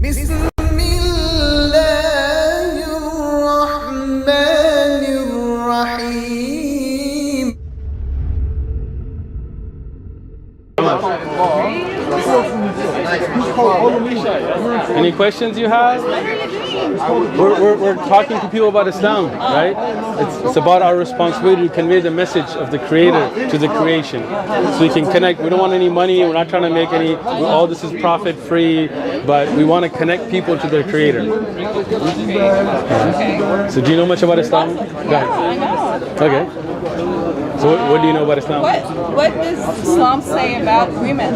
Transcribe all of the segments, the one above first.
بسم الله الرحمن الرحيم. Any questions you have? We're talking to people about Islam, right? It's about our responsibility to convey the message of the Creator to the creation. So we can connect. We don't want any money. We're not trying to make any. All this is profit free, but we want to connect people to their Creator. So do you know much about Islam? Go ahead. I know. Okay. So what do you know about Islam? What does Islam say about women?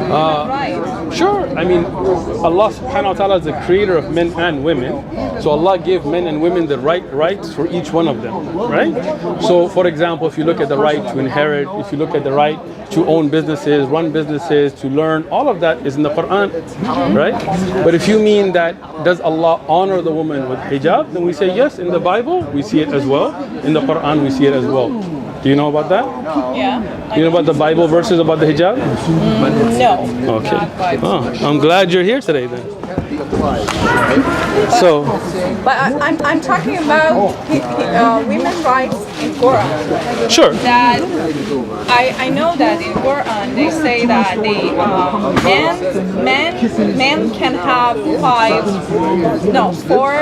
Right. Sure. I mean, Allah subhanahu wa ta'ala is the creator of men and women. So Allah gave men and women the rights for each one of them, right? So for example, if you look at the right to inherit, if you look at the right to own businesses, run businesses, to learn, all of that is in the Quran, right? But if you mean that, does Allah honor the woman with hijab? Then we say yes, in the Bible we see it as well. In the Quran we see it as well. Do you know about that? Yeah. Do you know about the Bible verses about the hijab? No. Okay. Oh, I'm glad you're here today then. So, but I'm talking about women's rights in Quran. sure. That I know that in Quran they say that the men can have four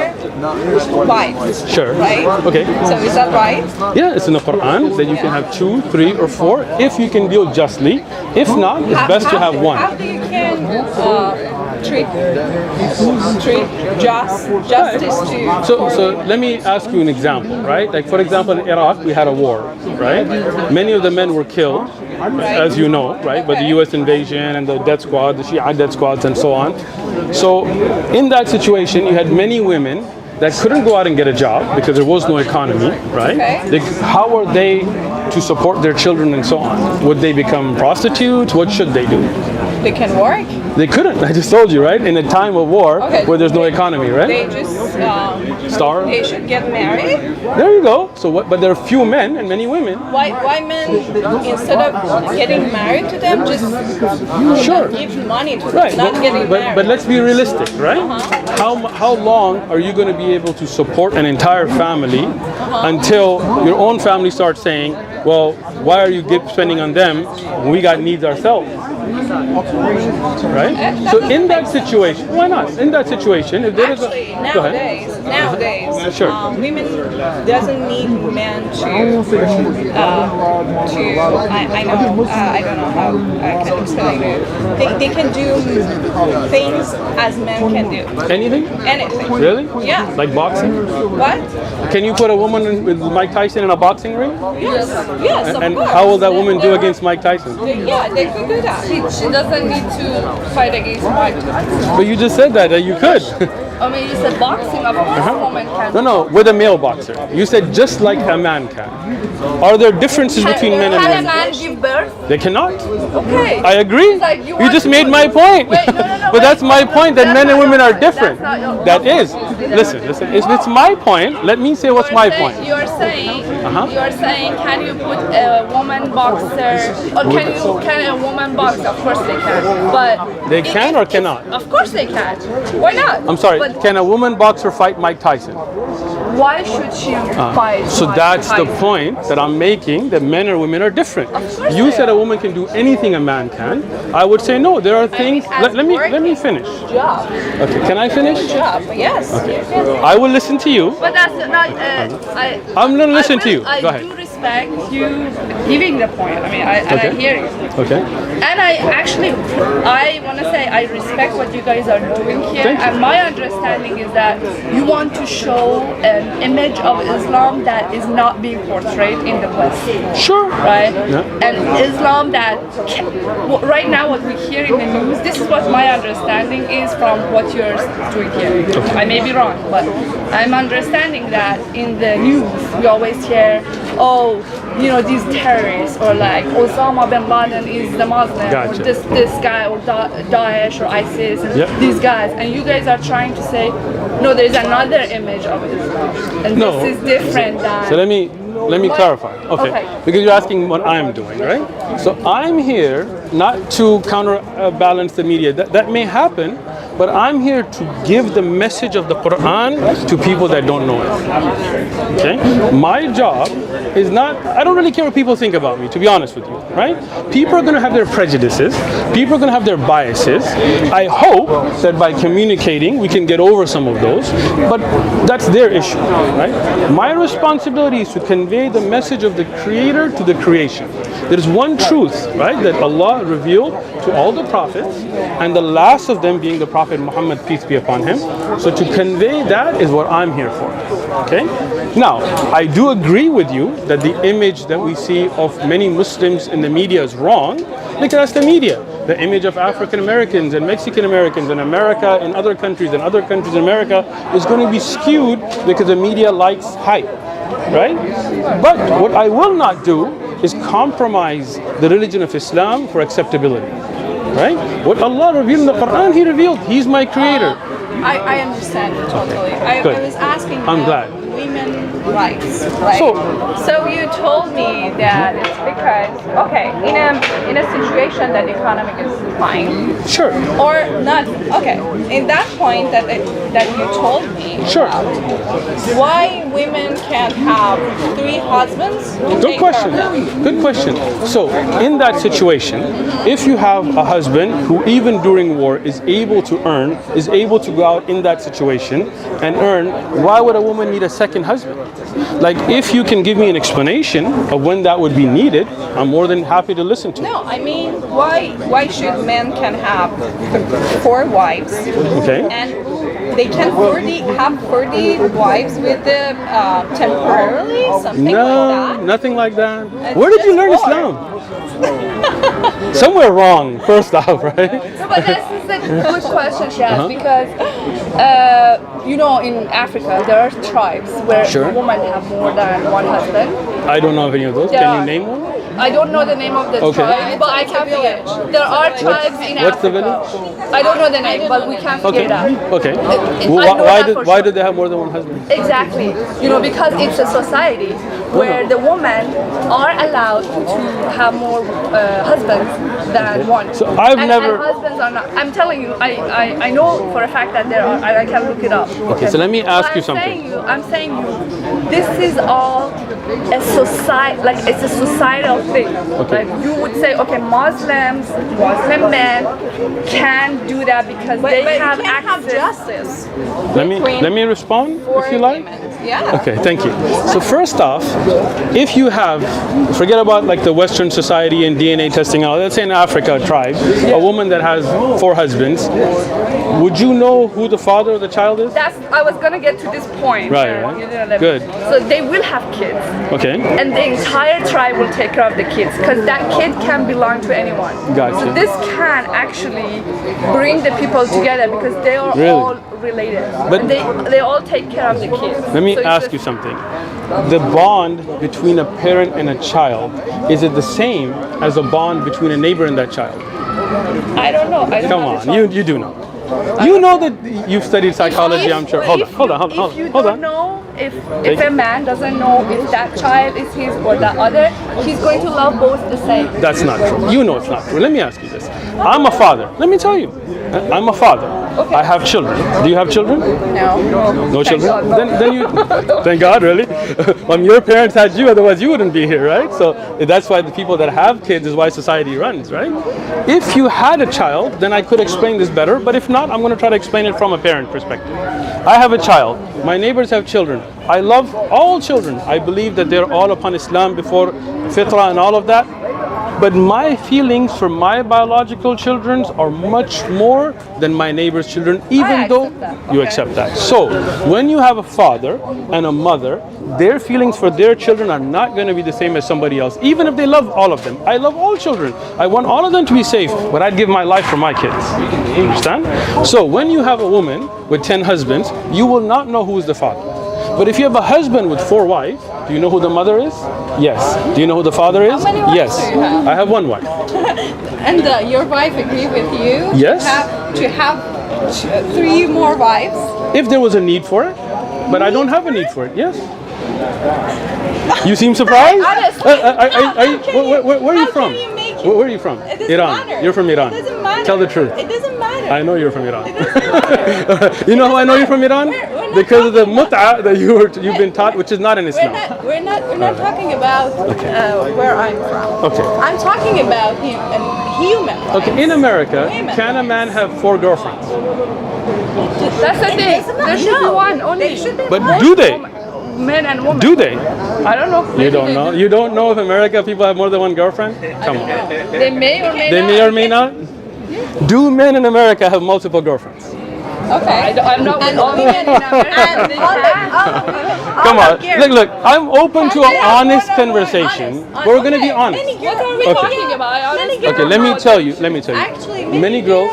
wives. Sure. Right? Okay. So is that right? Yeah, it's in the Quran that you can have 2, 3, or 4 if you can deal justly. If not, it's best to have one. How do you can treat justice to? So let me ask you an example, right? Like for example, in Iraq we had a war, right? Many of the men were killed, as you know, right? By the U.S. invasion and the death squad, the Shia death squads, and so on. So in that situation, you had many women that couldn't go out and get a job because there was no economy, right? Okay. How were they to support their children and so on? Would they become prostitutes? What should they do? They can work. They couldn't. I just told you, right? In a time of war where there's no economy, right? They just starve. They should get married. There you go. So, but there are few men and many women. Why men, instead of getting married to them, just give money to them, not getting married? But let's be realistic, right? How long are you going to be able to support an entire family until your own family starts saying, well, why are you spending on them when we got needs ourselves? Right? So in that situation, why not? In that situation, if there is nowadays, women doesn't need men to I don't know how I can explain it. They can do things as men can do. Anything? Anything. Really? Yeah. Like boxing? What? Can you put a woman with Mike Tyson in a boxing ring? Yes, of and course. how will that woman do against Mike Tyson? Yeah, they can do that. She doesn't need to fight against Mike Tyson. But you just said that you could. I mean, you said boxing, of course a woman can. No, with a male boxer. You said just like a man can. Are there differences between men and women? Can a man give birth? They cannot. Okay. I agree. Like you just made my point. Wait, no, but that's my point, that men and women are different. That is. Listen. If it's my point, let me say what's my point. You're saying, can you put a woman boxer, or can a woman box? Of course they can. But they can or cannot? Of course they can. Why not? I'm sorry. Can a woman boxer fight Mike Tyson? Why should she fight? So that's the point that I'm making, that men or women are different. You said a woman can do anything a man can. I would say no, there are things. Let me finish. Job. Okay, can I finish? Job. Yes. Okay. I will listen to you. But that's not. I'm going to listen to you. Go ahead. I do respect you giving the point. I mean, I hear you. Okay. And I want to say I respect what you guys are doing here. And my understanding is that you want to show an image of Islam that is not being portrayed in the West. Sure. Right? Yeah. And Islam that, right now what we hear in the news, this is what my understanding is from what you're doing here. Okay. I may be wrong, but I'm understanding that in the news we always hear, these terrorists, or like Osama bin Laden is the Muslim, gotcha. Or this guy, or Daesh or ISIS, and these guys, and you guys are trying to say, no, there's another image of Islam, and this is different than. So let me clarify. Okay. Because you're asking what I'm doing, right? So I'm here not to counterbalance the media. That may happen, but I'm here to give the message of the Quran to people that don't know it. Okay? My job is not, I don't really care what people think about me, to be honest with you, right? People are going to have their prejudices. People are going to have their biases. I hope that by communicating, we can get over some of those, but that's their issue, right? My responsibility is to convey the message of the Creator to the creation. There is one truth, right, that Allah revealed to all the prophets, and the last of them being the Prophet Muhammad, peace be upon him. So to convey that is what I'm here for. Okay? Now, I do agree with you that the image that we see of many Muslims in the media is wrong, because that's the media. The image of African Americans and Mexican Americans in America and other countries in America is going to be skewed because the media likes hype, right? But what I will not do is compromise the religion of Islam for acceptability, right? What Allah revealed in the Quran, He revealed. He's my creator. I understand it totally. Good. I was asking I'm glad. women rights, right? So you told me that it's because, okay, in a situation that economic is fine. Sure. Or not, okay, in that point that you told me Sure. about, why women can't have 3 husbands to Good take question. care of them? Good question. So, in that situation, if you have a husband who even during war is able to earn, is able to go out in that situation and earn, why would a woman need a second husband? Like, if you can give me an explanation of when that would be needed, I'm more than happy to listen to it. No, I mean, why should men can have 4 wives? Okay. And they can have 40 wives with the temporarily, something like that? No, nothing like that. It's Where did you just learn war. Islam? Somewhere wrong, first off, right? No, but this is a good question, Shaz, because in Africa there are tribes where Sure. women have more than one husband. I don't know of any of those. Yeah. Can you name one? I don't know the name of the Okay. tribe, but I can figure it. There are tribes in What's the Africa. village? I don't know the name, but we can figure Okay. it out. Okay. I Well, know why that for why sure. do they have more than one husband? Exactly. Because it's a society where the women are allowed to have more husbands than one. So I've and never- husbands are not. I'm telling you, I know for a fact that there are, and I can look it up. Okay, so let me ask But you something. I'm saying this is all a society, like it's a societal thing. Okay. Like you would say, okay, Muslim men can do that because they have access. Justice. Let me respond if you like. Yeah. Okay, thank you. So first off, if you have, forget about like the Western society and DNA testing, let's say in Africa, a tribe, a woman that has 4 husbands, would you know who the father of the child is? I was gonna get to this point. Right, Sharon. right. You didn't let me. Good. So they will have kids, Okay. and the entire tribe will take care of the kids because that kid can belong to anyone. Gotcha. So this can actually bring the people together because they are Really? all related, But- and they all take care of the kids. Let me So it's ask just- you something. The bond between a parent and a child, is it the same as a bond between a neighbor and that child? I don't know. I don't Come know on, this you do know. You know that you've studied psychology, I'm sure. Hold on. If you Hold don't on. know, if a man doesn't know if that child is his or that other, he's going to love both the same. That's not true. You know it's not true. Let me ask you this. I'm a father. Let me tell you. I'm a father. Okay. I have children. Do you have children? No. No children? God, no. Then you, thank God, really? Your parents had you, otherwise you wouldn't be here, right? So that's why the people that have kids is why society runs, right? If you had a child, then I could explain this better, but if not, I'm going to try to explain it from a parent perspective. I have a child. My neighbors have children. I love all children. I believe that they're all upon Islam before fitrah and all of that. But my feelings for my biological children are much more than my neighbor's children, even though you accept that. So, when you have a father and a mother, their feelings for their children are not going to be the same as somebody else, even if they love all of them. I love all children. I want all of them to be safe, but I'd give my life for my kids. You understand? So, when you have a woman with 10 husbands, you will not know who is the father. But if you have a husband with 4 wives, do you know who the mother is? Yes. Do you know who the father is? How many wives Yes. do you have? I have 1 wife. And your wife agree with you Yes. to have 3 more wives? If there was a need for it, but I don't have a need for it. Yes. You seem surprised? Honestly. Where are you How from? can you make it? Where are you from? It doesn't Iran. matter. You're from Iran. It doesn't matter. Tell the truth. It doesn't matter. I know you're from Iran. You know how I know you're from Iran? Because of the mut'a that you've been taught, which is not in Islam. We're not talking about where I'm from. Okay. I'm talking about human. Okay, in America, can a man have 4 girlfriends? That's the thing. There should be one only. But do they? Men and women. Do they? I don't know. You don't know? You don't know if America people have more than one girlfriend? Come on. They may or may They not. may or may not? Do men in America have multiple girlfriends? Okay. I'm not with all women in America. They can. Come on. Look, I'm open to an honest conversation. We're going to be honest. What are we talking about? I honestly Okay, don't let know me tell you. Actually, Many girls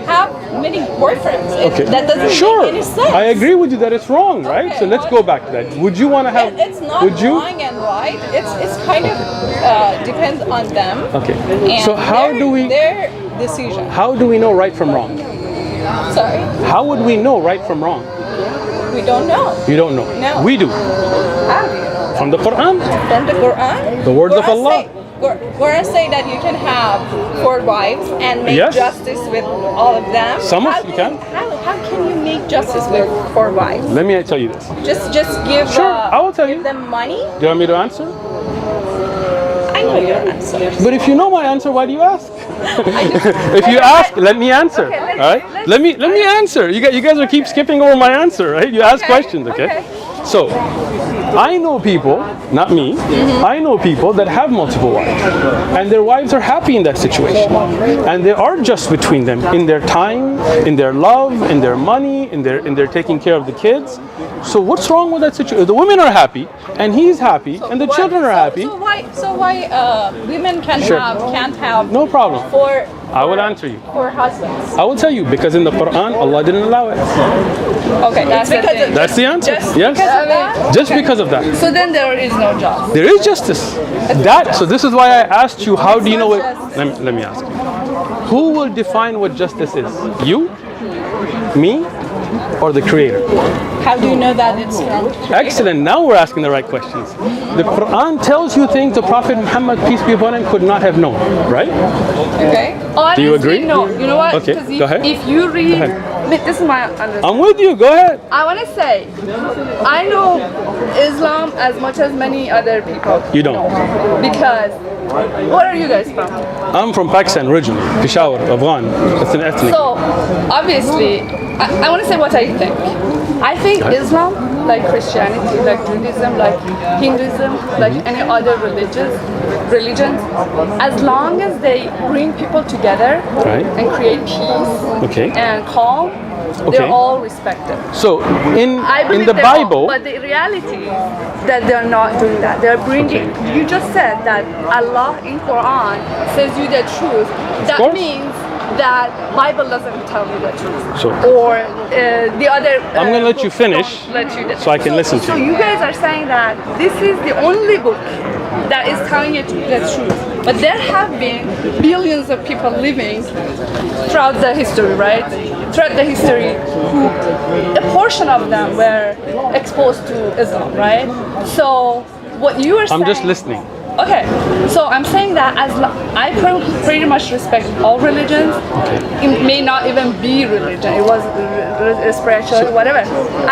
have many boyfriends. Okay. That doesn't Sure. make any sense. I agree with you that it's wrong, right? Okay, So let's go back to that. Would you want to have? It's not would you? wrong and right. It's kind of depends on them. Okay. And So how do we? their decision? How do we know right from wrong? Sorry, How would we know right from wrong? we don't know. You don't know. No. We do. How do you know? From the Quran, From the Quran. the words of Allah. Quran say that you can have 4 wives and make Yes. justice with all of them. Some of How you can. How can you make justice with 4 wives? Let me tell you this. Just give. Sure, I will tell give you. them money. Do you want me to answer? I know your answer. But if you know my answer, why do you ask? If you ask, let me answer. Okay, All right? Let me answer. You guys will keep skipping over my answer, right? You ask questions, okay? So, I know people, not me, I know people that have multiple wives, and their wives are happy in that situation, and they are just between them in their time, in their love, in their money, in their taking care of the kids. So what's wrong with that situation? The women are happy, and he's happy, and the children are happy. So why women can't Sure. have No problem. I will answer you. 4 husbands? I will tell you, because in the Quran, Allah didn't allow it. Okay, That's the thing. That's the answer. Just Yes. because of that? Just because of that. So then there is no job. There is justice. So this is why I asked you, how do you know what? Let me ask you. Who will define what justice is? You? Me? Or the Creator? How do you know that it's from? Excellent. Now we're asking the right questions. The Quran tells you things the Prophet Muhammad, peace be upon him, could not have known, right? Okay. Honestly, Do you agree? No. You know what? Okay, 'Cause go ahead. If you read, ahead. this is my understanding. I'm with you. Go ahead. I want to say, I know Islam as much as many other people. You don't. know. Because, where are you guys from? I'm from Pakistan originally, Peshawar, Afghan. It's an ethnic. So, obviously, I want to say what I think. I think Islam, like Christianity, like Judaism, like Hinduism, like any other religions, as long as they bring people together Right. and create peace Okay. and calm, Okay. they're all respected. So in I believe the they're all, Bible, but the reality is that they're not doing that. They're bringing. You just said that Allah in Quran says you the truth. That course. means that Bible doesn't tell you the truth. Sure. Or the other. I'm gonna let you books don't finish let you so I can listen to So you. you guys are saying that this is the only book that is telling you the truth. But there have been billions of people living throughout the history, right? Throughout the history, who a portion of them were exposed to Islam, right? So what you are saying. I'm just listening. Okay, so I'm saying that I pretty much respect all religions. It may not even be religion. It was spiritual, whatever.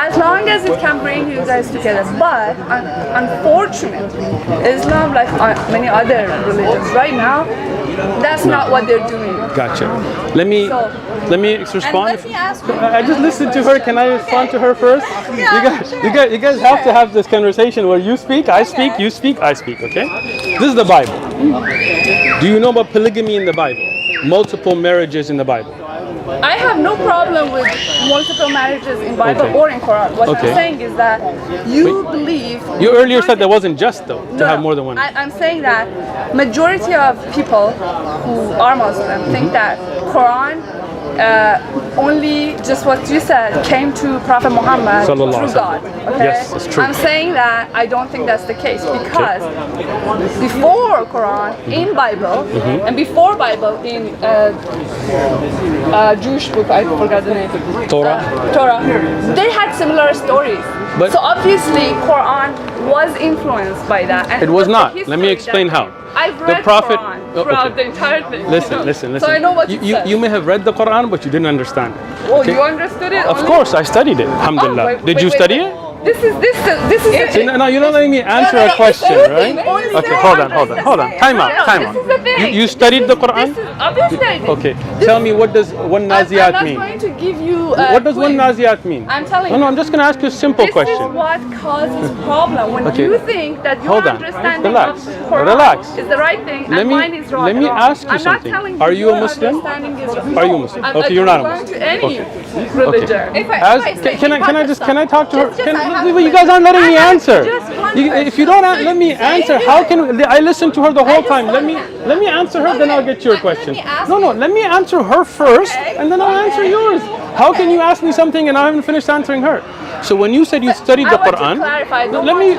As long as it can bring you guys together. But unfortunately, Islam, like many other religions, right now, that's not what they're doing. Gotcha. Let me respond. let me ask you I just listened to her. Can I respond to her first? You guys have to have this conversation where you speak, I speak, you speak, I speak. Okay? This is the Bible. Do you know about polygamy in the Bible? Multiple marriages in the Bible. I have no problem with multiple marriages in Bible Okay. or in Quran. What Okay. I'm saying is that you believe. You earlier said that wasn't just though to have more than one. I'm saying that majority of people who are Muslim think that Quran only just what you said came to Prophet Muhammad Sallallahu through alaihi God. wasallam. Okay? Yes, that's true. I'm saying that I don't think that's the case because before Quran in Bible and before Bible in Jewish book, I forgot the name. Torah. Torah. They had similar stories. But- so obviously Quran was influenced by that. And It was the not. Let me history explain that- how. I've the read Prophet. Quran Oh, throughout okay. the entire thing. Listen. So I know what you said. You may have read the Quran, but you didn't understand it. Oh, you understood it? Of only? course, I studied it. Alhamdulillah. Wait, Did you wait, study wait. it? This is the thing. No, you're not letting me answer a question, right? Okay, hold on. Time out. This is the thing. You studied the Quran? This is obviously I did. Okay. Tell me, what does one Naziyat mean? I'm not going to give you. What does one Naziyat mean? I'm telling No, you. I'm just going to ask you a simple This question. is what causes problem when Okay. you think that your Hold on. understanding Relax. of Quran Relax. is the right thing and mine is wrong. Let me ask you I'm something. Not telling Are you your a Muslim? understanding is wrong. Are you a No, Muslim? I'm Okay, you're not a going Muslim. to any Okay. religion. Can I talk to her? Just I have You guys aren't letting me I have answer. just one If you don't let me answer, how can I listen to her the whole time? Let me answer her, then I'll get to your question. No, let me answer her first, and then I'll answer yours. How can you ask me something and I haven't finished answering her? So when you said you studied the Quran,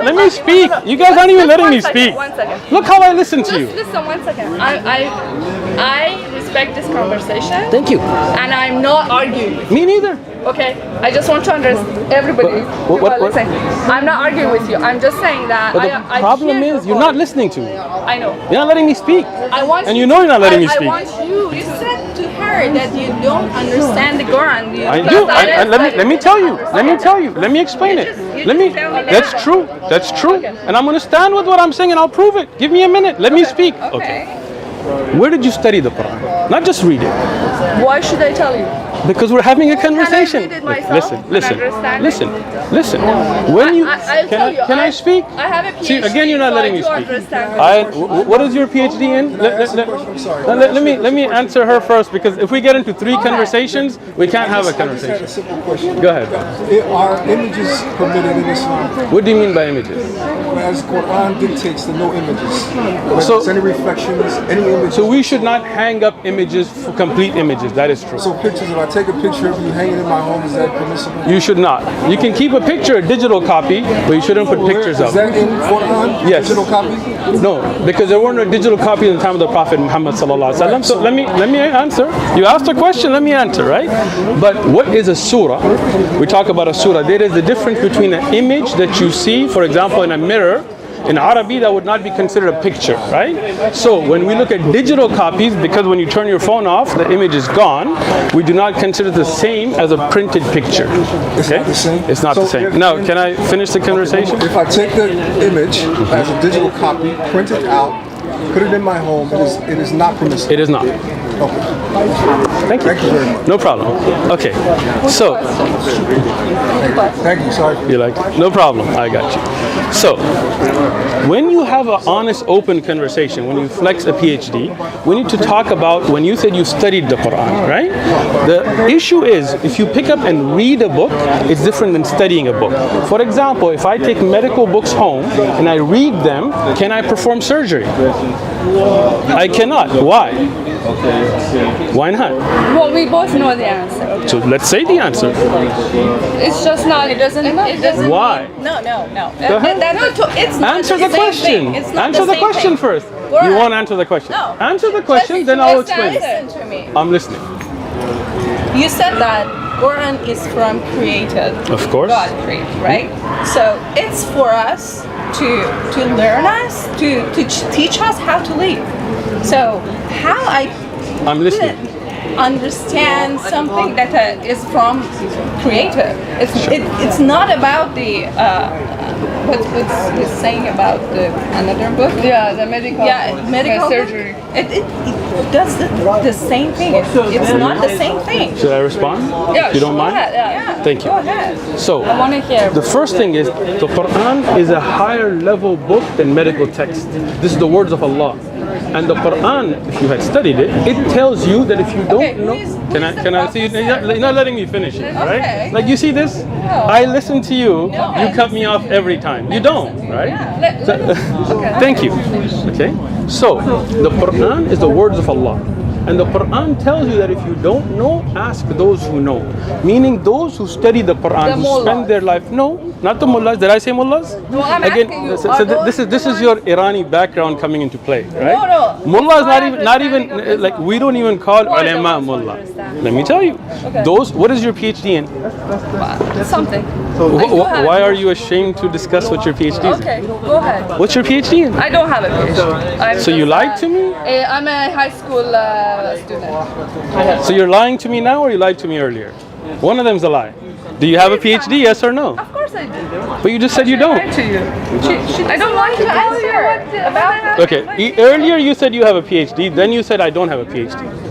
let me speak. You guys aren't even letting me speak. One second. Look how I listen to you. Listen 1 second. I respect this conversation. Thank you. And I'm not arguing. Me neither. Okay, I just want to understand everybody. What? Listen, I'm not arguing with you. I'm just saying that. But the problem is you're not listening to me. I know. You're not letting me speak. I want. And you know you're not letting me speak. I want you. You said to her that you don't understand the Quran. I do. Let me tell you. Let me explain it. That's true. That's true. And I'm going to stand with what I'm saying and I'll prove it. Give me a minute. Let me speak. Okay. Where did you study the Quran? Not just read it. Why should I tell you? Because we're having a conversation. Can I read it myself Listen. When you I'll tell you. can I speak? I have a PhD. See, again, you're not letting me speak. Understand. What is your PhD in? Let me answer her first, because if we get into three conversations, we can't have a I just had a conversation. simple question. Go ahead. Are images permitted in Islam? What do you mean by images? As Quran dictates, the no images. So- So any reflections, any images. So we should not hang up images, complete images. That is true. So pictures, if I take a picture of you hanging in my home, is that permissible? You should not. You can keep a picture, a digital copy, but you shouldn't put pictures Is up. that in Quran? Yes. Digital copy? No, because there weren't a digital copy in the time of the Prophet Muhammad sallallahu alaihi wasallam. So let me answer. You asked a question, let me answer, right? But what is a surah? We talk about a surah. There is a difference between an image that you see, for example, in a mirror. In Arabic, that would not be considered a picture, right? So when we look at digital copies, because when you turn your phone off, the image is gone, we do not consider the same as a printed picture. It's not the same? It's not So the same. if- Now, can I finish the conversation? If I take the image as a digital copy, print it out, put it in my home, it is not permissible. It is not. Okay. Thank you. Thank you very much. No problem. Okay. So, Thank you. Sorry. you like, no problem. I got you. So, when you have an honest, open conversation, when you flex a PhD, we need to talk about when you said you studied the Quran, right? The issue is, if you pick up and read a book, it's different than studying a book. For example, if I take medical books home and I read them, can I perform surgery? I cannot. Why? Why not? Well, we both know the answer. So let's say the answer. It's just not. It doesn't. Why? No. Go ahead. It's not Answer the the same question. thing. It's not Answer the same question thing. first. Go You ahead. won't answer the question. No. Answer the question, then I'll explain. Listen to me. I'm listening. You said that Quran is from created. Of course. God created, right? So it's for us to learn us, to teach us how to live. So how I'm listening. understand something that is from creator. It's not about the what's it's saying about the another book. Yeah, the medical surgery. It does the same thing. It's not the same thing. Should I respond? Yeah, If you don't go mind? ahead, yeah. Thank you. Go ahead. So, I want to hear. the first thing is, the Quran is a higher level book than medical text. This is the words of Allah. And the Quran, if you had studied it, it tells you that if you don't know, can I see? You're not letting me finish it, right? Okay. Like you see this? I listen to you. You cut me off every time. You don't, right? Thank you. Okay. So the Quran is the words of Allah. And the Quran tells you that if you don't know, ask those who know. Meaning those who study the Quran, The who spend their life. No, not the mullahs. Did I say mullahs? No, I'm Again, asking you, so are this is your Irani background coming into play, right? No. Mullah is My not even understanding of like we don't even call Why don't ulama you mullah. understand? Let me tell you. Okay. Those. What is your PhD in? Something. Why are you ashamed to discuss what your PhD is? Okay, go ahead. What's your PhD in? I don't have a PhD. So you lied to me? I'm a high school student. So you're lying to me now, or you lied to me earlier? One of them's a lie. Do you have a PhD? Yes or no? Of course I do. But you just said you don't. I lied to you. I don't want to answer about. Okay. Earlier you said you have a PhD. Then you said I don't have a PhD.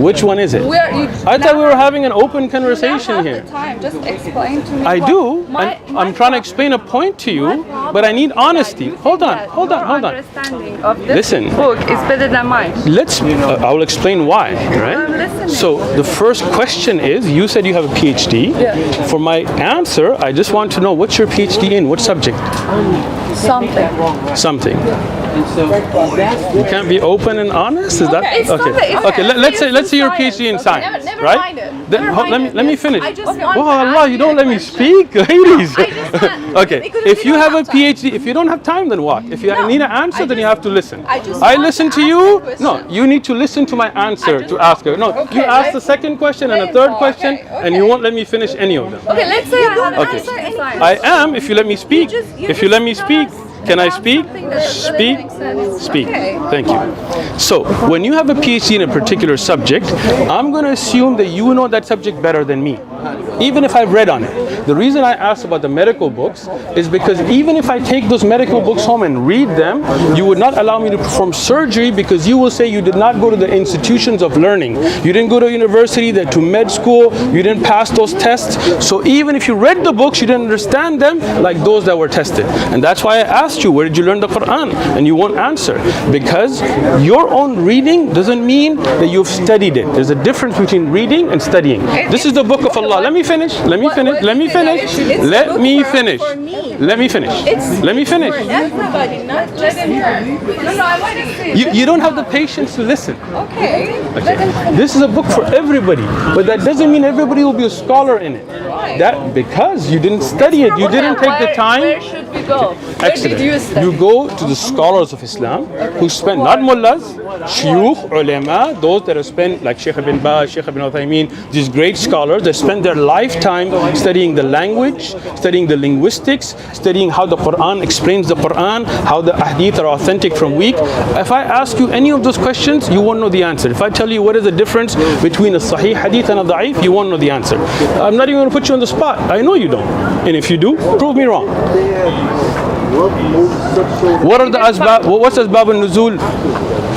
Which one is it? I thought we were having an open conversation here. Time. Just explain to me. I do. I'm trying to explain a point to you, but I need honesty. Hold on. Your understanding of this Listen. book is better than mine. I will explain why, right? I'm listening. So the first question is, you said you have a PhD. Yeah. For my answer, I just want to know what's your PhD in, what subject? Something. You can't be open and honest? Is that okay? Let's say you're a PhD in science, Never right? mind it. Then let me finish. I just want Oh to Allah, ask you don't the let me question. speak, ladies. I just want- Okay, because if we you don't have a have time. PhD, if you don't have time, then what? If you No, need an answer, I then you just- have to listen. I just I want listen to to ask you. the question. No, you need to listen to my answer just to want- ask her. No, Okay, you ask the let's- second question and a Wait, third okay, question, and you won't let me finish any of them. Okay, let's say I have an Okay. answer in science. I am, if you let me speak. If you let me speak, can I speak? Speak. Speak. Thank you. So, when you have a PhD in a particular subject, I'm going to assume that you know that subject better than me, even if I've read on it. The reason I asked about the medical books is because even if I take those medical books home and read them, you would not allow me to perform surgery because you will say you did not go to the institutions of learning. You didn't go to university, to med school, you didn't pass those tests. So even if you read the books, you didn't understand them like those that were tested. And that's why I asked you, where did you learn the Quran? And you won't answer. Because your own reading doesn't mean that you've studied it. There's a difference between reading and studying. This is the book of Allah. Let me finish. Let me finish. Let me finish. Let me finish. Let me finish. Let me finish. Everybody, not just her. No, I want to see. You don't have the patience to listen. Okay. This is a book for everybody, but that doesn't mean everybody will be a scholar in it. That because you didn't study it, you didn't take the time. Where should we go? Excellent. Where did you study? You go to the scholars of Islam who spend, not mullahs, shuyukh, ulama, those that have spent, like Sheikh ibn Baz, Sheikh ibn Uthaymeen, these great scholars that spend their lifetime studying the language, studying the linguistics, studying how the Quran explains the Quran, how the hadith are authentic from weak. If I ask you any of those questions, you won't know the answer. If I tell you what is the difference between a sahih hadith and a da'if, you won't know the answer. I'm not even going to put you on the spot. I know you don't. And if you do, prove me wrong. What are the asbab? What's asbab al-nuzul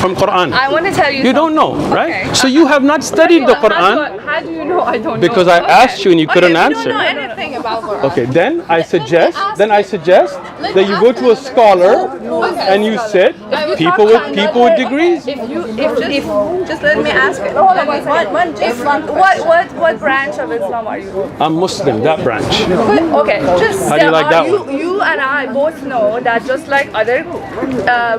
from Quran? I want to tell you. You don't know, right? So you have not studied the Quran How do you know I don't know? because I asked you and you couldn't You answer. don't know anything about Quran. Okay, then I suggest that you go to a scholar and you sit people with degrees. If Just let me ask it. what branch of Islam are you? I'm Muslim, that branch. Okay, just How do you like that one? You and I both know that just like other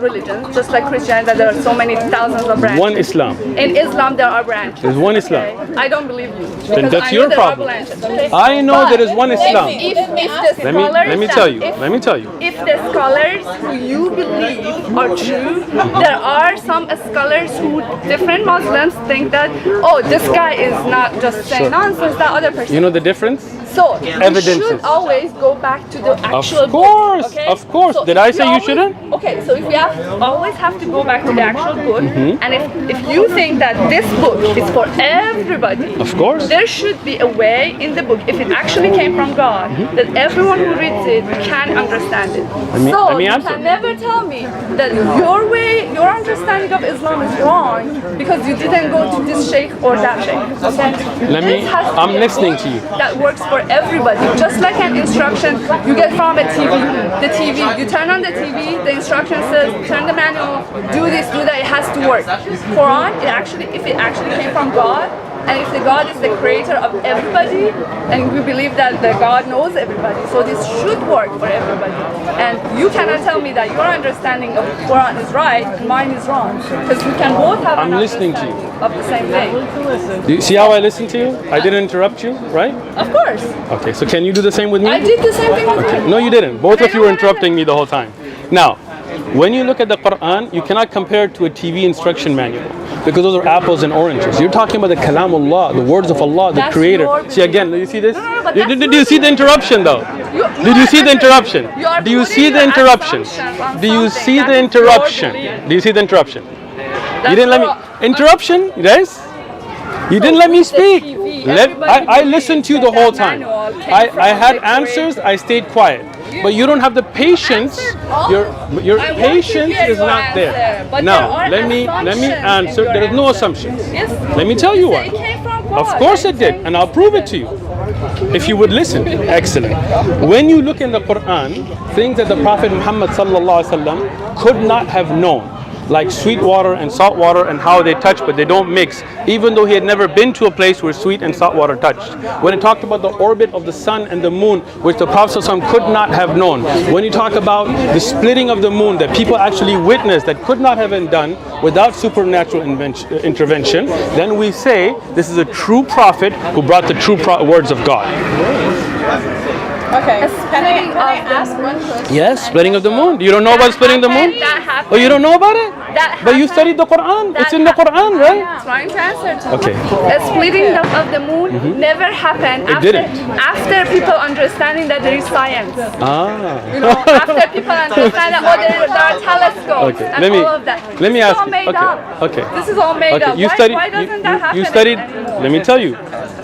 religions, just like Christianity, that there are so many thousands of branches. One Islam. In Islam, there are branches. There's one Islam. Okay? I don't believe you. Then because that's I know your there are problem. branches. I know there is one Islam. If the Let me tell you. if- Let me tell you. If the scholars who you believe are true, there are some scholars who different Muslims think that, oh, this guy is not just saying nonsense, that other person. You know the difference? So you Evidences. should always go back to the actual course, book. Okay? of course. So Did I if say you always- shouldn't? Okay, so if we always have to go back to the actual book, and if you think that this book is for everybody, Of course. there should be a way in the book, if it actually came from God, that everyone who reads it can understand it. let me you answer. can never tell me that your way, your understanding of Islam is wrong because you didn't go to this sheikh or that sheikh. Okay? This has to I'm be a listening book to you. That works for everybody. Just like an instruction you get from a TV. The TV, you turn on the TV, the instruction says, turn the manual, do this, do that, it has to work. Quran, if it actually came from God, and if the God is the creator of everybody, and we believe that the God knows everybody, so this should work for everybody. And you cannot tell me that your understanding of Quran is right and mine is wrong, because we can both have I'm an listening to you. understanding of the same thing. Do you see how I listen to you? I didn't interrupt you, right? Of course. Okay, so can you do the same with me? I did the same thing with you. No, you didn't. Both of you were interrupting me the whole time. Now, When you look at the Quran, you cannot compare it to a TV instruction manual because those are apples and oranges. You're talking about the Kalamullah, the words of Allah, the Creator. See again, do you see this? Did you see the interruption though? Did you see the interruption? Do you see the interruption? Do you see the interruption? Do you see the interruption? You didn't let me. Interruption, guys? You didn't let me speak. I listened to you the whole time. I had answers, I stayed quiet. But you don't have the patience. Your patience is not there. Now, let me answer. There is no assumptions. Let me tell you why. Of course it did, and I'll prove it to you. If you would listen. Excellent. When you look in the Quran, things that the Prophet Muhammad sallallahu alaihi wasallam could not have known, like sweet water and salt water and how they touch but they don't mix, even though he had never been to a place where sweet and salt water touched. When it talked about the orbit of the sun and the moon, which the Prophet ﷺ could not have known. When you talk about the splitting of the moon that people actually witnessed that could not have been done without supernatural intervention, then we say this is a true prophet who brought the true words of God. Okay. Can I ask one question? Yes, splitting of the moon. You don't know about splitting the moon? Oh, you don't know about it? But you studied the Quran. It's in the Quran, right? I'm trying to answer to Okay. The splitting of the moon never happened after people understanding that there is science. You know, after people understand that there are telescopes and all of that. Let me ask you. Made up. Okay. This is all made up. You studied. Why doesn't that happen? You studied. Let me tell you.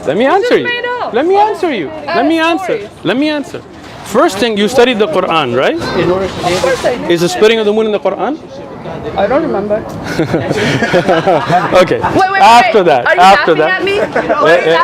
Let me answer you. made up. Let me answer you. Let me answer. Let me answer. First thing, you studied the Quran, right? Of course I did. Is the splitting of the moon in the Quran? I don't remember. Okay. Wait. After that. Are you After laughing that. at me?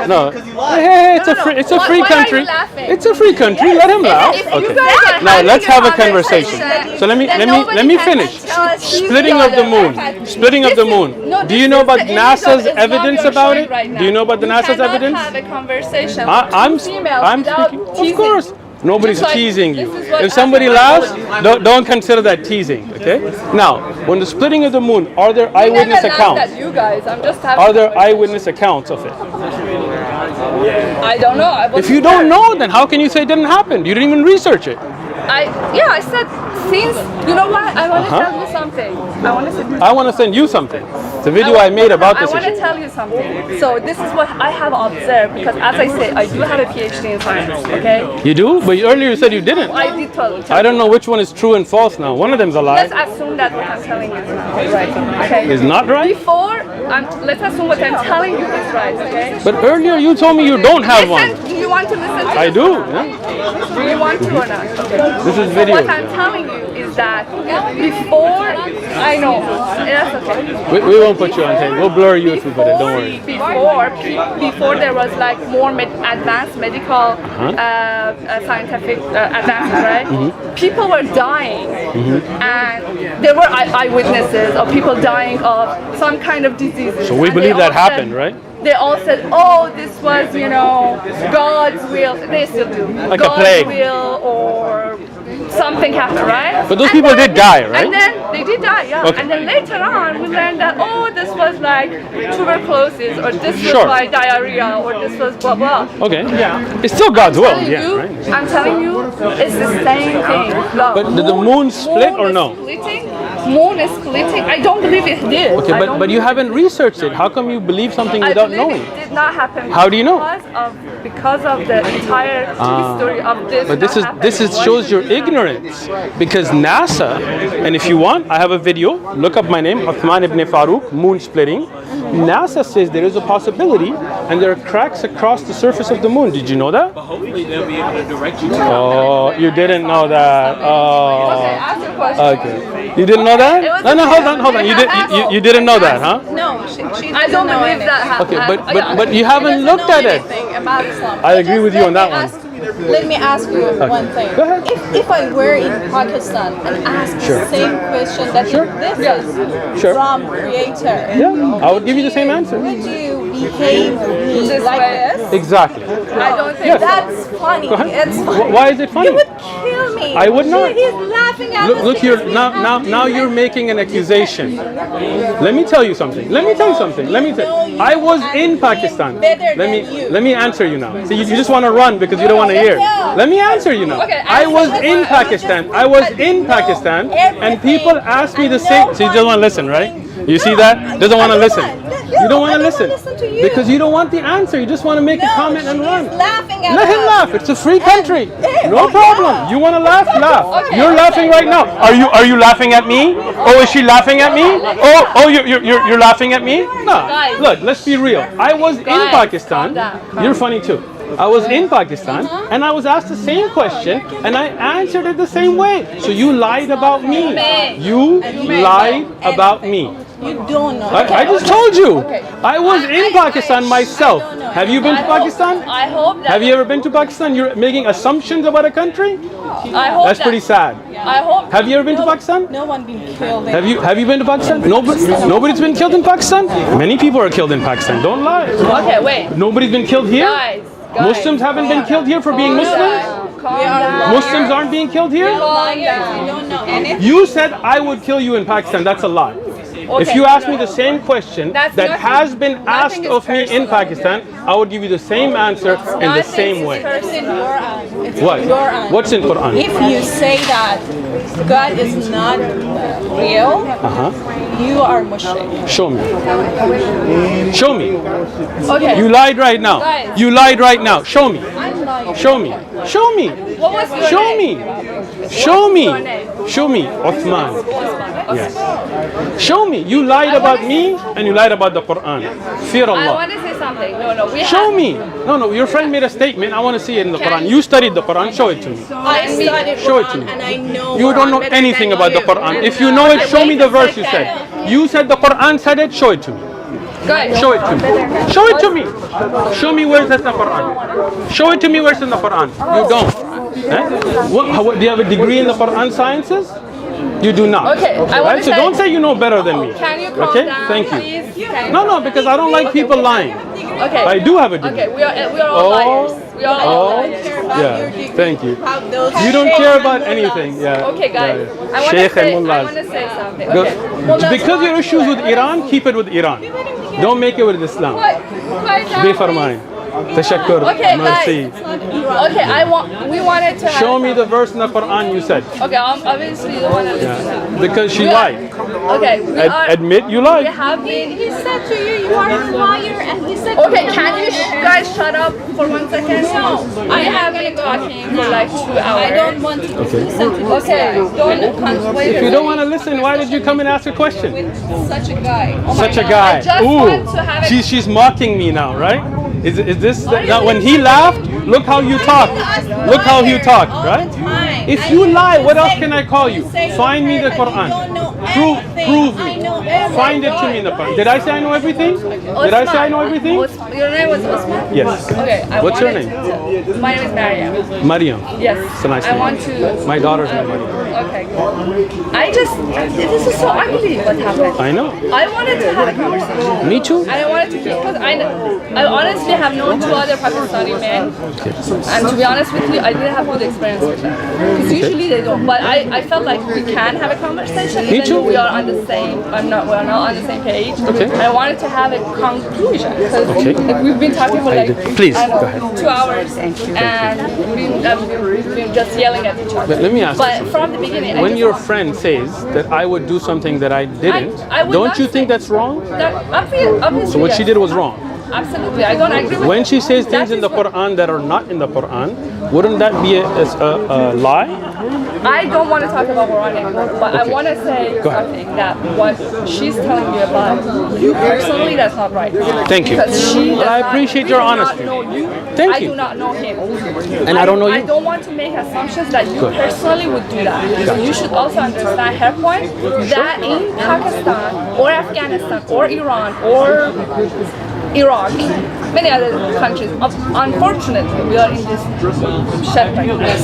No. Hey, it's a free Why are you country. laughing? It's a free country. Let him laugh. If you Okay. guys are Now having let's a have a conversation. So let me finish. Splitting of the moon. Splitting of the moon. Do you know about NASA's evidence about it? Do you know about the NASA's evidence? Have a conversation. I'm speaking. Of course. Nobody's teasing you. If somebody laughs, don't consider that teasing. Okay. Now, when the splitting of the moon, are there eyewitness accounts? You guys, I'm just having. Are there eyewitness accounts of it? I don't know. If you don't know, then how can you say it didn't happen? You didn't even research it. I said since you know what I want to tell you something. I want to send you something. It's a video I made about this I want to issue. tell you something. So this is what I have observed because as I say, I do have a PhD in science. Okay. You do? But earlier you said you didn't. I did tell you. I don't know which one is true and false now. One of them's a lie. Let's assume that what I'm telling you is right. Okay. Is not right? Let's assume what I'm telling you is right. Okay. But earlier you told me you don't have one. Do you want to listen to I it? do. Yeah. Do you want to or not? Okay. This is So video. what I'm telling you is that before I know that's okay. We won't put you on tape. We'll blur you if we put it. Don't worry. Before there was like more advanced medical scientific advances, right? People were dying, and there were eyewitnesses of people dying of some kind of diseases. So we And believe they that all happened, said- right? They all said, "Oh, this was, God's will." They still do. Like a God's plague. will or something happened, right? But those And people then- did die, right? And then they did die, yeah. Okay. And then later on, we learned that, oh, this was like tuberculosis, or this was Sure. like diarrhea, or this was blah blah. Okay. It's still God's will, Telling yeah, you, right? I'm telling you, it's the same thing. But did the moon split or is no? Splitting. Moon is splitting. I don't believe it did. Okay, I don't but you believe haven't researched it. How come you believe something I without believe knowing? it did not happen. How do you know? Because of the entire history of this. But this shows your ignorance, because NASA, and if you want, I have a video. Look up my name, Uthman ibn Farouk, moon splitting. NASA says there is a possibility, and there are cracks across the surface of the moon. Did you know that? Hopefully they'll be able to direct you. Oh, you didn't know that. Oh. Okay, ask your question. Okay. You didn't know that? No, hold on. You didn't know that, huh? No, she I don't doesn't know believe anything. that happened. Okay, but you haven't looked at it. About Islam. I agree with you on that one. Let me ask you one thing. Go ahead. If I were in Pakistan and asked the same question that this is from Creator, Yeah, I would give you the same answer. would you behave like this? Exactly. I don't think Yes. That's funny. Go ahead. It's funny. Why is it funny? You would kill me. I would not. He's laughing at us. Look here, now you're making an accusation. Let me tell you something. I was in Pakistan. Let me answer you now. See, you just want to run because you don't want to hear. Let me answer you now. Okay, I was in Pakistan. And people asked me the same. So you just want to listen, right? You see that? Doesn't want to listen. You don't want to listen because you don't want the answer. You just want to make a comment and run. Let him laugh. It's a free country. No problem. You want to laugh? Laugh. You're laughing right now. Are you laughing at me? Oh, is she laughing at me? Oh, you're laughing at me? No. Look, let's be real. I was in Pakistan. You're funny too. I was in Pakistan and I was asked the same question and I answered it the same way. So you lied about me. You lied about me. You don't know. I just told you. I was in Pakistan myself. Have you been to Pakistan? I hope that. Have you ever been to Pakistan? You're making assumptions about a country? I hope That's pretty sad. I hope. Have you ever been to Pakistan? No one been killed. Have you been to Pakistan? Nobody's been killed in Pakistan? Many people are killed in Pakistan. Don't lie. Okay, wait. Nobody's been killed here? Guys. Muslims haven't been killed here for being Muslims? Calm down. Muslims aren't being killed here? You don't know anything. You said I would kill you in Pakistan. That's a lie. If you ask me the same question that has been asked of me in Pakistan, I would give you the same answer in the same way. It's in Quran. It's What? in Quran. What's in Quran? If you say that God is not real, you are mushrik. Show me. Show me. Okay. You lied right now. Guys. You lied right now. Show me. Show me. Show me. What was your Show name? me. Show me. Your name? Show me. Uthman. Yes. Show me. You lied about me and you lied about the Quran. Fear I Allah. want to say something. No. Show me. No. Your friend made a statement. I want to see it in the Quran. You studied the Quran. Show it to me. I studied Show it to Quran me. and I know You don't know Quran better anything than about the you. Quran. If you know it, show me the verse you said. You said the Quran said it. Show it to me. Guys. Show it to me. Show it to me. Show me where it's in the Quran. Show it to me where it's in the Quran. You don't. Do you have a degree in the Quran sciences? You do not. Okay, I want Right? to So say, don't say you know better than me. Can you calm Okay? down, Thank you. please? Can No, because I don't like people lying. Okay. I do have a degree. Okay, we are all liars. We are all liars. Yeah. Thank you. How those You don't care about anything. Yeah. Okay, guys. Yeah. I want Sheikh to and say mullahs. something. Go- Okay. Mullahs, Because your issues with Iran, keep it with Iran. Don't make it with Islam. Quiet down, Befarmain. Tashakkur. Okay, Mercy. Okay, we wanted to have. Show me the verse in the Quran you said. Okay, obviously you want to listen now. Because she lied. Okay, Admit you we lied. have been. He said to you, you are a liar, and he said Okay, can you guys shut up for 1 second? No. I have been talking for like 2 hours. I don't want to listen to this Okay, don't wait. If you don't want to listen, why did you come and ask a question? such a guy. Such a God. guy. I just want to have it- She's mocking me now, right? Is this now when he laughed? Look how you talk. Look how you talk, right? If you lie, what else can I call you? Find me the Quran. Prove me. Find it to me in the Quran. Did I say I know everything? Did I say I know everything? Your name was Usman? Yes. Okay. What's your name? My name is Maryam. Mariam. Yes. It's a nice I name. want to. My daughter's name Mariam. Okay. This is so ugly what happened. I know. I wanted to have a conversation. Me too. I wanted to because I honestly have known 2 other Pakistani men, and to be honest with you, I didn't have good experience with them. Because usually they don't. But I felt like we can have a conversation. Me even too. though we are on the same. We're not on the same page. Okay. I wanted to have a conclusion because Okay. we've been talking for like Please, I don't know, go ahead. 2 hours, and we've been just yelling at each other. But let me ask you But something. from the beginning, I When just your want- friend says that I would do something that I didn't, I would don't not you think say- that's wrong? Obviously, So what she yes. did was wrong. Absolutely, I don't agree with When it. she says That things in is the what- Quran that are not in the Quran, wouldn't that be a lie? I don't want to talk about Quran anymore, but I want to say Go ahead. something that what she's telling me about you personally, that's not right. Thank you. Because she does Well, I not- appreciate we your do not honesty. know you. Thank I you. do not know him. And I don't know you. I don't want to make assumptions that you Good. personally would do that. You should also understand her point that in Pakistan or Afghanistan or Iran or Iraq, many other countries. Unfortunately, we are in this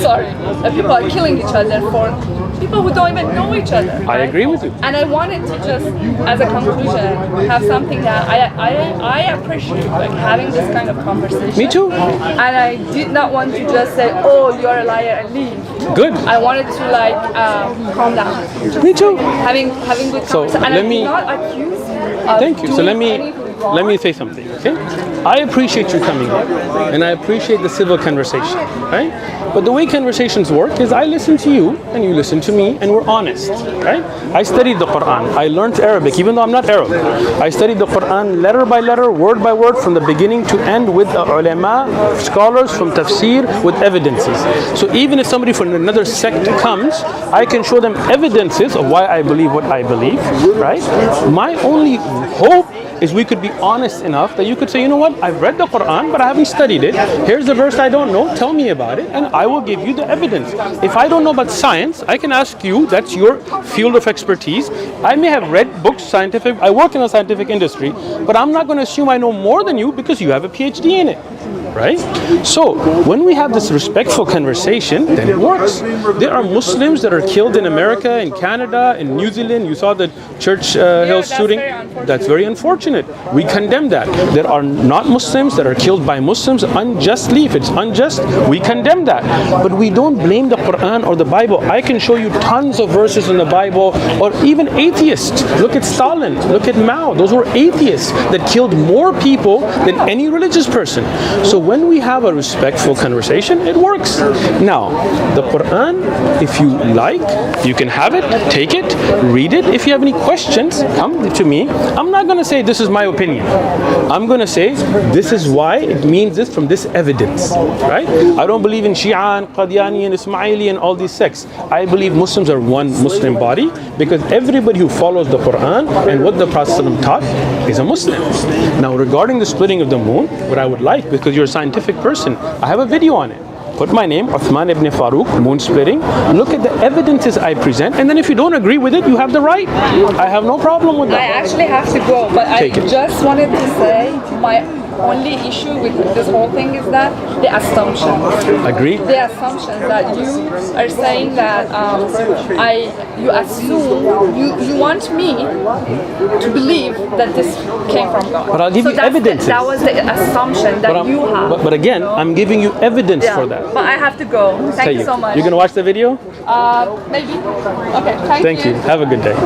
sorry, that people are killing each other for people who don't even know each other. I agree with you. And I wanted to just, as a conclusion, have something that I appreciate, like having this kind of conversation. Me too. And I did not want to just say, oh, you're a liar and leave. Good. I wanted to like calm down. Me too. Having good So conversation. And let I me. did not accuse of Thank you. So let doing me anything wrong. say something. Okay. I appreciate you coming here, and I appreciate the civil conversation. Right. But the way conversations work is I listen to you and you listen to me and we're honest, right? I studied the Quran. I learned Arabic, even though I'm not Arab. I studied the Quran letter by letter, word by word, from the beginning to end with ulama, scholars, from tafsir, with evidences. So even if somebody from another sect comes, I can show them evidences of why I believe what I believe, right? My only hope is we could be honest enough that you could say, you know what, I've read the Quran, but I haven't studied it. Here's the verse I don't know, tell me about it, and I will give you the evidence. If I don't know about science, I can ask you, that's your field of expertise. I may have read books, scientific, I work in the scientific industry, but I'm not going to assume I know more than you because you have a PhD in it. Right? So when we have this respectful conversation, then it works. There are Muslims that are killed in America, in Canada, in New Zealand. You saw the Church Hill shooting. That's very unfortunate. We condemn that. There are not Muslims that are killed by Muslims unjustly. If it's unjust, we condemn that. But we don't blame the Quran or the Bible. I can show you tons of verses in the Bible, or even atheists. Look at Stalin, look at Mao. Those were atheists that killed more people than any religious person. So when we have a respectful conversation, it works. Now, the Quran, if you like, you can have it, take it, read it. If you have any questions, come to me. I'm not going to say this is my opinion. I'm going to say this is why it means this from this evidence, right? I don't believe in Shia and Qadiani and Ismaili and all these sects. I believe Muslims are one Muslim body because everybody who follows the Quran and what the Prophet ﷺ taught is a Muslim. Now, regarding the splitting of the moon, what I would like, because you're a scientific person, I have a video on it. Put my name, Uthman ibn Farooq, moon splitting. Look at the evidences I present, and then if you don't agree with it, you have the right. I have no problem with that. I actually have to go, but Take it. Just wanted to say my only issue with this whole thing is that the assumptions. Agree? The assumptions that you are saying that you assume you want me to believe that this came from God. But I'll give you evidences. That was the assumption that you have. But again, I'm giving you evidence for that. But I have to go. Thank you so much. You're going to watch the video? Maybe. Okay. Thank you. Thank you. Have a good day.